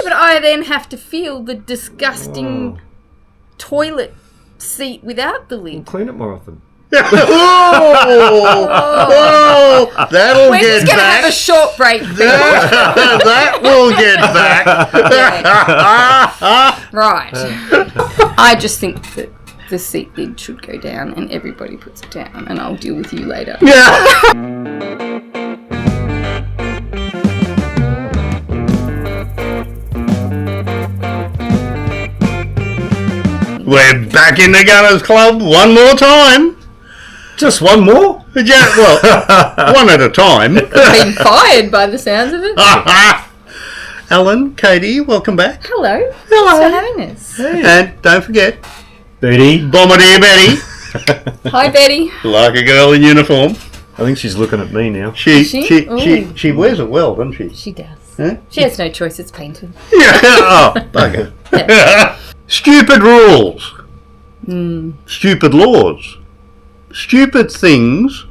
But I then have to feel the disgusting toilet seat without the lid. Clean it more often. Oh, that'll We're get just going to back. have a short break. That will get back. Right. I just think that the seat lid should go down and everybody puts it down, and I'll deal with you later. Yeah. We're back in the Gunners Club one more time. Just one more? Yeah, well, one at a time. Been fired by the sounds of it. Alan, Katie, welcome back. Hello. Hello. Thanks for having us. And don't forget, Betty. Bombardier Betty, Hi, Betty. like a girl in uniform. I think she's looking at me now. She Ooh. she wears it well, doesn't she? She does. Huh? She has no choice. It's painted. Yeah. Oh, bugger. Stupid rules. Stupid laws. Stupid things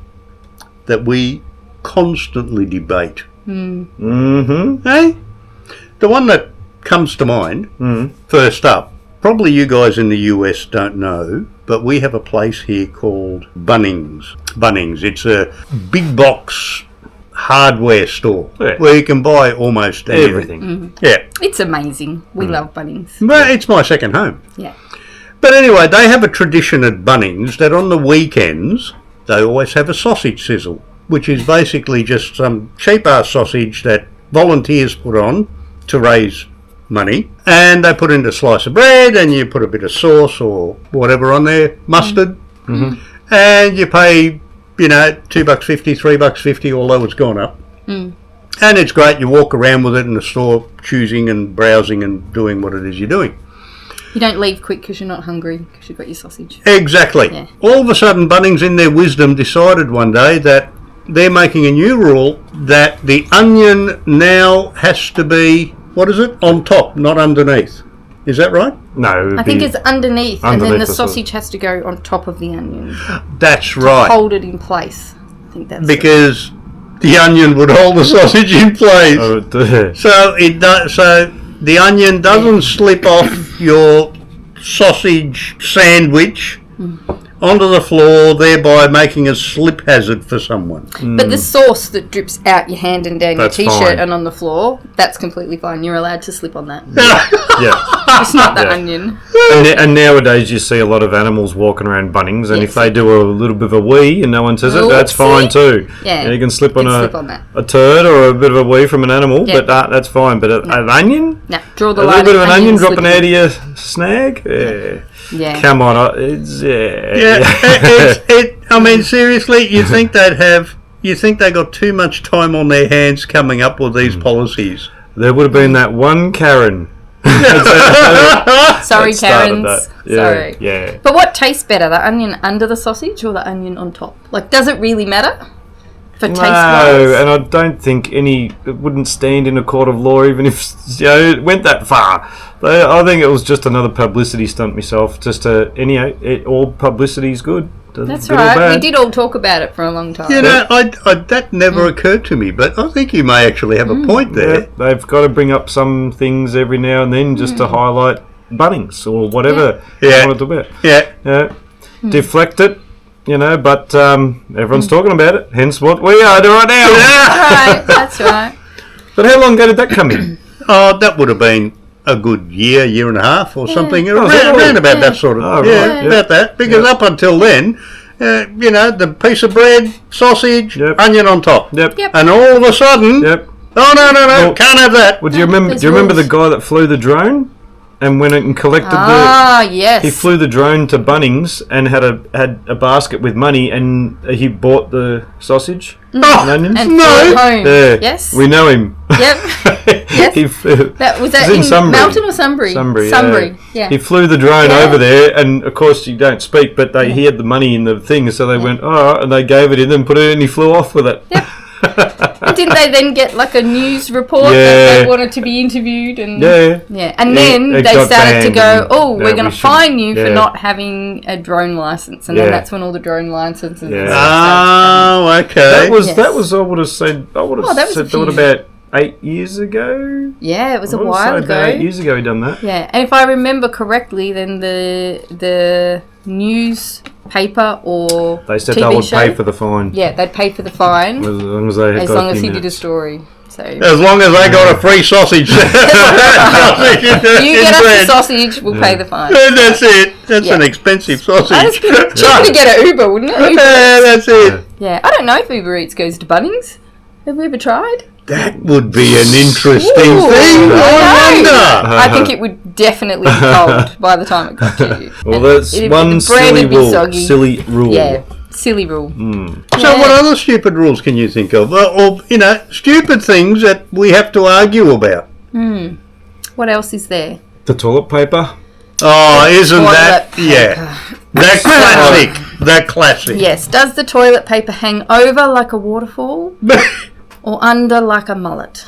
that we constantly debate. Mm-hmm. Hey? The one that comes to mind, first up, probably you guys in the US don't know, but we have a place here called Bunnings. Bunnings, it's a big box hardware store where you can buy almost Everything. Yeah. It's amazing. We love Bunnings. But it's my second home. Yeah. But anyway, they have a tradition at Bunnings that on the weekends they always have a sausage sizzle, which is basically just some cheap-ass sausage that volunteers put on to raise money. And they put in a slice of bread and you put a bit of sauce or whatever on there, mustard, and you pay, $2.50, $3.50, although it's gone up. And it's great. You walk around with it in the store, choosing and browsing and doing what it is you're doing. You don't leave quick because you're not hungry because you've got your sausage. Exactly. Yeah. All of a sudden, Bunnings, in their wisdom, decided one day that they're making a new rule that the onion now has to be, on top, not underneath. Is that right? No. I think it's underneath and then underneath the the sausage has to go on top of the onion. That's right. Hold it in place. I think that's Because the onion would hold the sausage in place. Oh, So it does. So the onion doesn't slip off your sausage sandwich onto the floor, thereby making a slip hazard for someone. But the sauce that drips out your hand and down That's your t-shirt fine. and on the floor, that's completely fine. You're allowed to slip on that. yeah. It's not the Yeah. onion. And nowadays you see a lot of animals walking around Bunnings, and if they do a little bit of a wee and no one says it, that's fine too. Yeah. And you can slip on, slip on that. a turd or a bit of a wee from an animal, Yeah. but that's fine. But an onion? No, draw the A line. little bit of an onion slip dropping in. out of your snag? Yeah. Yeah. Come on, it's I mean, seriously, you think they got too much time on their hands coming up with these policies? There would have been that one Karen. Sorry, that started Karens. that. Yeah, Sorry. yeah. But what tastes better, the onion under the sausage or the onion on top? Like, does it really matter for taste wise? No, and I don't think it wouldn't stand in a court of law even if it went that far. I think it was just another publicity stunt myself. Just all publicity is good. That's good or right. bad. We did all talk about it for a long time. That never occurred to me, but I think you may actually have a point there. Yeah, they've got to bring up some things every now and then just to highlight Bunnings or whatever they want to do about. Yeah. Deflect it, but everyone's talking about it, hence what we are doing right now. That's right. But how long ago did that come in? Oh, that would have been a good year and a half or something, around about that sort of, about that. Because up until then, the piece of bread, sausage, onion on top. Yep. And all of a sudden, oh, no, can't have that. Well, do you remember the guy that flew the drone? And went and collected yes. He flew the drone to Bunnings and had a basket with money, and he bought the sausage and onions. And flew it home. Yeah. Yes. We know him. Yep. Yes. Was that in Sunbury. Melton or Sunbury? Sunbury. Yeah. He flew the drone over there, and of course you don't speak, but he had the money in the thing, so they went, and they gave it in and put it in, and he flew off with it. Yep. And didn't they then get like a news report that they wanted to be interviewed? And and then they started to go, we're going to fine you for not having a drone license, and then that's when all the drone licenses. Oh, okay. That was. I would have said. I would have said that about 8 years ago. Yeah, it was a while ago. About 8 years ago we done that. Yeah, and if I remember correctly, then the newspaper or they said TV they would show, pay for the fine. Yeah, they'd pay for the fine as long as they he did a story. So as long as they got a free sausage. You get us the sausage, we'll pay the fine. That's it. That's an expensive sausage. It's cheaper to get an Uber, wouldn't it? Yeah, that's it. Yeah, I don't know if Uber Eats goes to Bunnings. Have we ever tried? That would be an interesting thing. I wonder. I think it would definitely be cold by the time it got to you. Well, that's one silly rule. Yeah, silly rule. So what other stupid rules can you think of? Or, stupid things that we have to argue about? What else is there? The toilet paper. Oh, isn't that... Paper. Yeah. That classic. That classic. Yes. Does the toilet paper hang over like a waterfall or under like a mullet?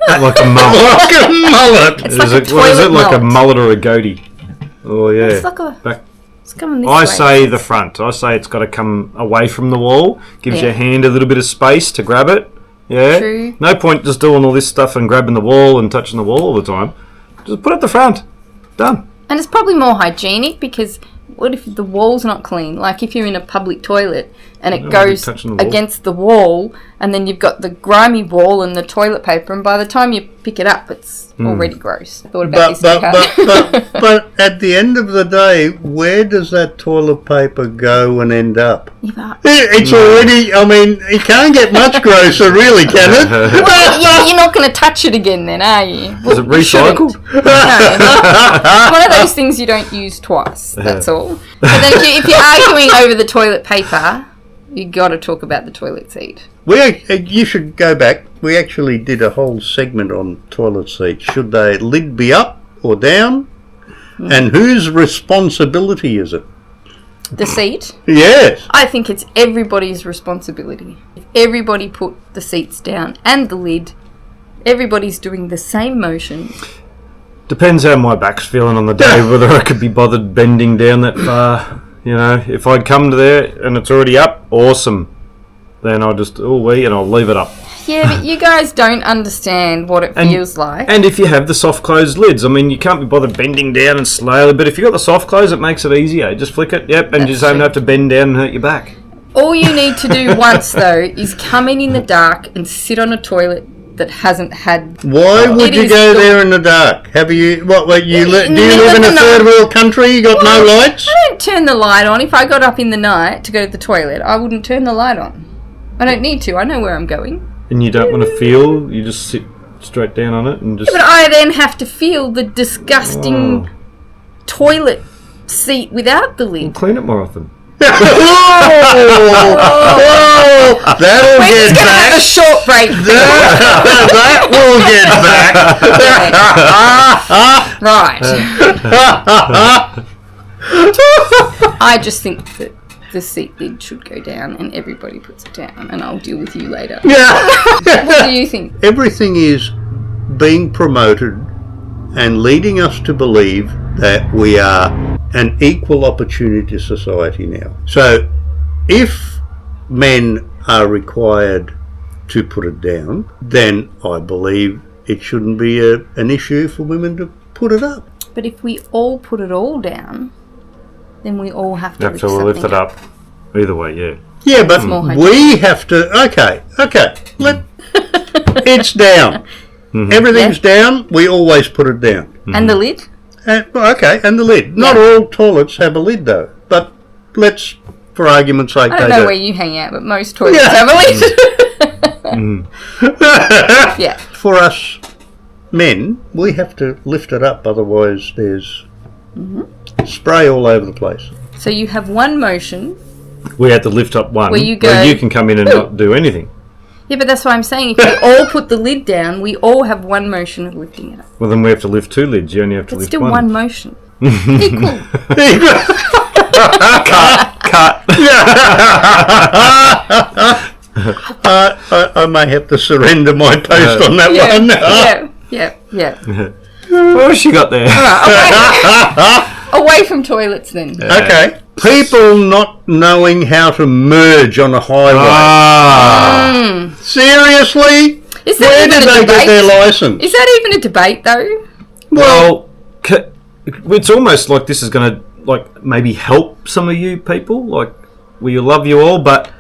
Like a mullet. Like a mullet. It's like a toilet what is it, like a mullet? mullet or a goatee? Oh, yeah. It's like a... It's coming this I way. say the front. I say it's got to come away from the wall. Gives your hand a little bit of space to grab it. Yeah. True. No point just doing all this stuff and grabbing the wall and touching the wall all the time. Just put it at the front. Done. And it's probably more hygienic because what if the wall's not clean? Like if you're in a public toilet and it goes against the wall and then you've got the grimy wall and the toilet paper and by the time you pick it up it's already gross. I thought about but at the end of the day, where does that toilet paper go and end up? It's already, I mean, it can't get much grosser really, can it? Well, you're not going to touch it again then, are you? Is it recycled? No. It's one of those things you don't use twice, that's all. But then if you're arguing over the toilet paper, you got to talk about the toilet seat. You should go back. We actually did a whole segment on toilet seats. Should the lid be up or down? And whose responsibility is it? The seat? Yes. I think it's everybody's responsibility. If everybody put the seats down and the lid, everybody's doing the same motion. Depends how my back's feeling on the day, whether I could be bothered bending down that far. If I'd come to there and it's already up, awesome. Then I'll just, and I'll leave it up. Yeah, but you guys don't understand what it feels like. And if you have the soft closed lids, I mean, you can't be bothered bending down and slowly, but if you've got the soft close, it makes it easier. Just flick it, and you just don't have to bend down and hurt your back. All you need to do once, though, is come in the dark and sit on a toilet that hasn't had... Why would you go there in the dark? Have you... do you live in a third world country? You got no lights? I don't turn the light on. If I got up in the night to go to the toilet, I wouldn't turn the light on. I don't need to. I know where I'm going. And you don't want to feel? You just sit straight down on it and just... Yeah, but I then have to feel the disgusting toilet seat without the lid. Well, clean it more often. That'll get back. Have a short break. That will get back. Right. I just think that the seat lid should go down and everybody puts it down and I'll deal with you later. Yeah. What do you think? Everything is being promoted and leading us to believe that we are an equal opportunity society now. So if men are required to put it down, then I believe it shouldn't be an issue for women to put it up. But if we all put it all down, then we all have to lift it up. Either way, yeah. Yeah, but we have to... Okay. It's down. Mm-hmm. Everything's down. We always put it down. Mm-hmm. And the lid? And the lid. Yeah. Not all toilets have a lid, though. But let's, for argument's sake... I don't know where you hang out, but most toilets have a lid. Yeah. For us men, we have to lift it up, otherwise there's spray all over the place. So you have one motion. We had to lift up one. Where you go... Where you can come in and not do anything. Yeah, but that's why I'm saying if we all put the lid down, we all have one motion of lifting it up. Well, then we have to lift two lids. You only have to lift one. It's still one motion. Equal. Cut. I may have to surrender my post on that one. Yeah. What has she got there? Away from toilets then. Okay. People not knowing how to merge on a highway. Ah. Seriously? Where did they get their licence? Is that even a debate, though? Well, it's almost like this is going to maybe help some of you people. Like, we love you all, but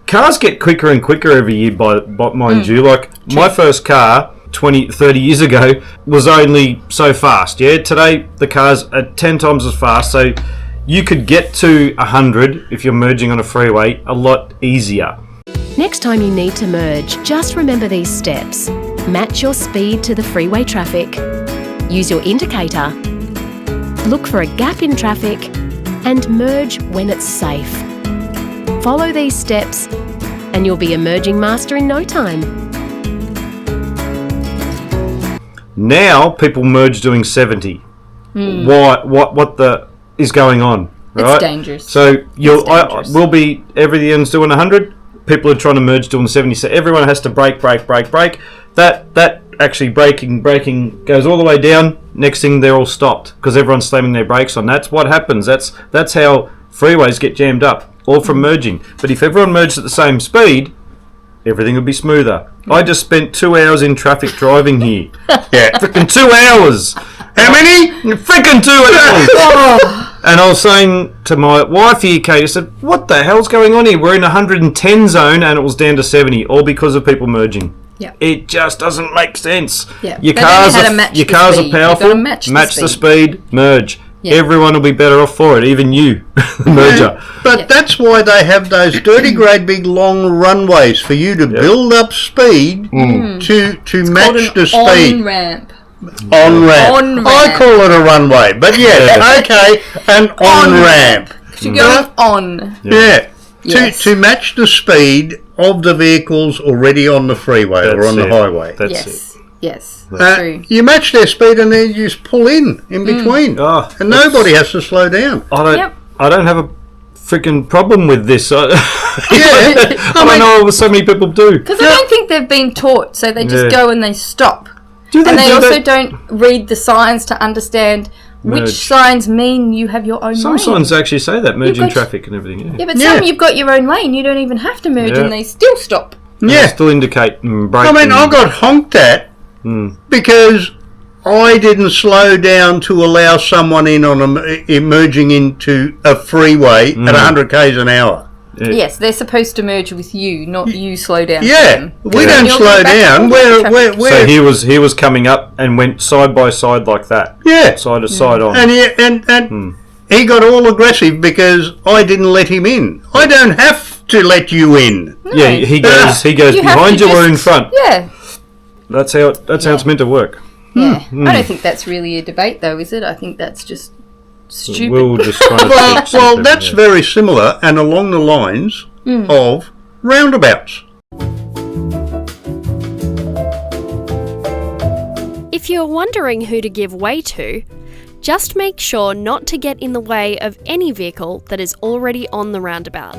cars get quicker and quicker every year, mind you. Like, my first car 20, 30 years ago was only so fast. Yeah, today the cars are 10 times as fast, so you could get to 100 if you're merging on a freeway a lot easier. Next time you need to merge, just remember these steps. Match your speed to the freeway traffic. Use your indicator. Look for a gap in traffic. And merge when it's safe. Follow these steps and you'll be a merging master in no time. Now people merge doing 70. Why? What the is going on? Right? It's dangerous. So we'll be everyone's doing 100. People are trying to merge doing 70. So everyone has to brake. That actually braking goes all the way down. Next thing, they're all stopped because everyone's slamming their brakes on. That's what happens. That's how freeways get jammed up, all from merging. But if everyone merged at the same speed, everything would be smoother. I just spent 2 hours in traffic driving here. Yeah. Freaking 2 hours. How many? Freaking 2 hours. And I was saying to my wife here, Kate, I said, what the hell's going on here? We're in 110 zone and it was down to 70, all because of people merging. Yeah. It just doesn't make sense. Yeah. Your cars are powerful. Match the speed. Merge. Yeah. Everyone will be better off for it, even you, the merger. But that's why they have those dirty, great big long runways for you to build up speed to match the speed. On-ramp. On-ramp. I call it a runway, but okay, an on-ramp. You're going on. Yeah. To match the speed of the vehicles already on the freeway or on the highway. That's it. Yes, that's true. You match their speed and then you just pull in between. And nobody has to slow down. I don't have a freaking problem with this. I don't know what so many people do. Because I don't think they've been taught, so they just go and they stop. They also don't read the signs to understand which signs mean you have your own lane. Some signs actually say that, merging traffic and everything. Yeah, but some you've got your own lane. You don't even have to merge and they still stop. They still indicate break. I mean, I got honked at because I didn't slow down to allow someone in on merging into a freeway at 100 k's an hour. Yeah. Yes, they're supposed to merge with you, not you slow down. Yeah, we don't slow down. So he was coming up and went side by side like that. Yeah, side to side on. And he got all aggressive because I didn't let him in. I don't have to let you in. No. Yeah, he goes behind you or in front. Yeah. That's how it's meant to work. Yeah. I don't think that's really a debate, though, is it? I think that's just stupid. We'll just try to well, that's very similar and along the lines of roundabouts. If you're wondering who to give way to, just make sure not to get in the way of any vehicle that is already on the roundabout.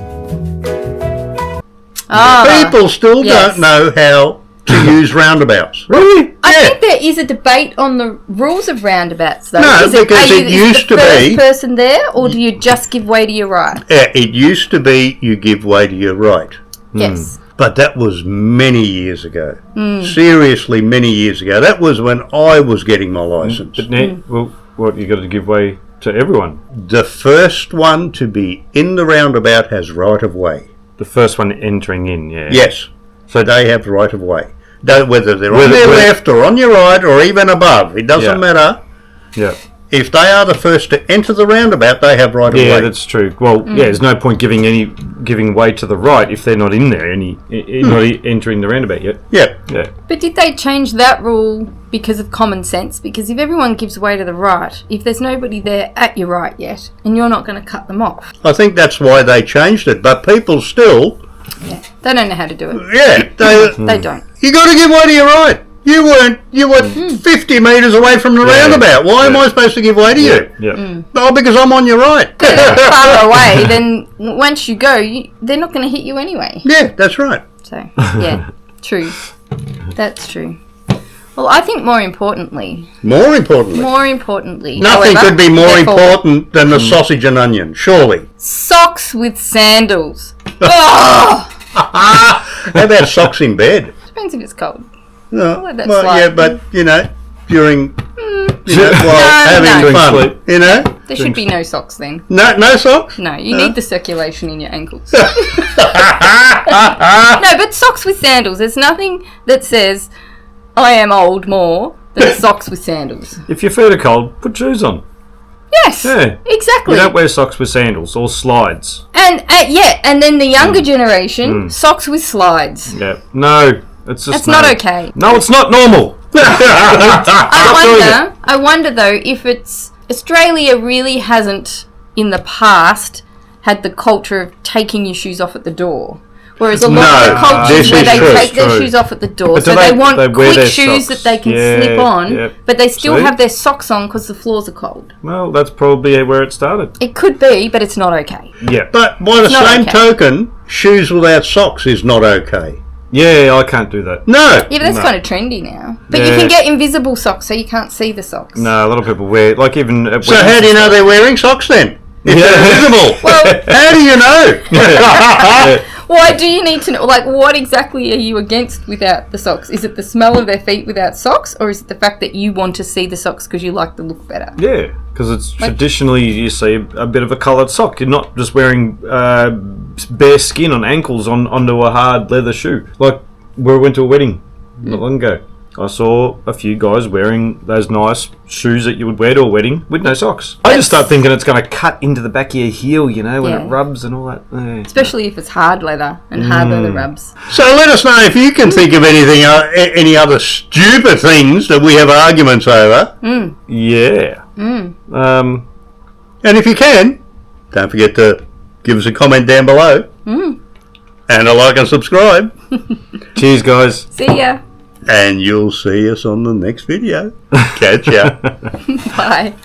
People still don't know how to use roundabouts. Really? I think there is a debate on the rules of roundabouts, though. No, because it used to be... Is the first person there, or do you just give way to your right? Yeah, it used to be you give way to your right. Yes. But that was many years ago. Seriously, many years ago. That was when I was getting my licence. But now, well, you got to give way to everyone. The first one to be in the roundabout has right of way. The first one entering in, yeah. Yes. So they have right of way. Whether they're on their left or on your right or even above, it doesn't matter. Yeah. If they are the first to enter the roundabout, they have right of way. Yeah, that's true. Well, there's no point giving way to the right if they're not in there, not entering the roundabout yet. Yeah. But did they change that rule because of common sense? Because if everyone gives way to the right, if there's nobody there at your right yet, and you're not going to cut them off. I think that's why they changed it, but people still... Yeah, they don't know how to do it. Yeah, they don't. You got to give way to your right. You were 50 metres away from the roundabout. Why am I supposed to give way to you? Yeah. Oh, because I'm on your right. But if you're far away, then once you go, they're not going to hit you anyway. Yeah, that's right. So, yeah, true. That's true. Well, I think more importantly, nothing could be more important than the sausage and onion, surely. Socks with sandals. Oh! How about socks in bed? Depends if it's cold. No, let that well, slide. yeah, but during while having fun, sleep. There should be no socks then. No socks. No, you need the circulation in your ankles. No, but socks with sandals. There's nothing that says I am old more than socks with sandals. If your feet are cold, put shoes on. Yes, exactly. You don't wear socks with sandals or slides. And and then the younger generation, socks with slides. Yeah, no, it's just not okay. No, it's not normal. I wonder though if it's Australia really hasn't in the past had the culture of taking your shoes off at the door. Whereas a lot of the cultures where they take their shoes off at the door, but so they want quick shoes that they can slip on, but they still have their socks on because the floors are cold. Well, that's probably where it started. It could be, but it's not okay. Yeah. But by the same token, shoes without socks is not okay. Yeah, I can't do that. No. Yeah, but that's kind of trendy now. But you can get invisible socks so you can't see the socks. No, a lot of people wear, like even... So how do you know they're wearing socks then? If they're invisible. Well, how do you know? Why do you need to know? Like, what exactly are you against without the socks? Is it the smell of their feet without socks, or is it the fact that you want to see the socks because you like the look better? Yeah, because it's traditionally you see a bit of a coloured sock. You're not just wearing bare skin on ankles onto a hard leather shoe. Like, we went to a wedding not long ago. I saw a few guys wearing those nice shoes that you would wear to a wedding with no socks. I just start thinking it's going to cut into the back of your heel, when it rubs and all that. Especially if it's hard leather and hard leather rubs. So let us know if you can think of anything, any other stupid things that we have arguments over. Yeah. And if you can, don't forget to give us a comment down below. And a like and subscribe. Cheers, guys. See ya. And you'll see us on the next video. Catch ya. Bye.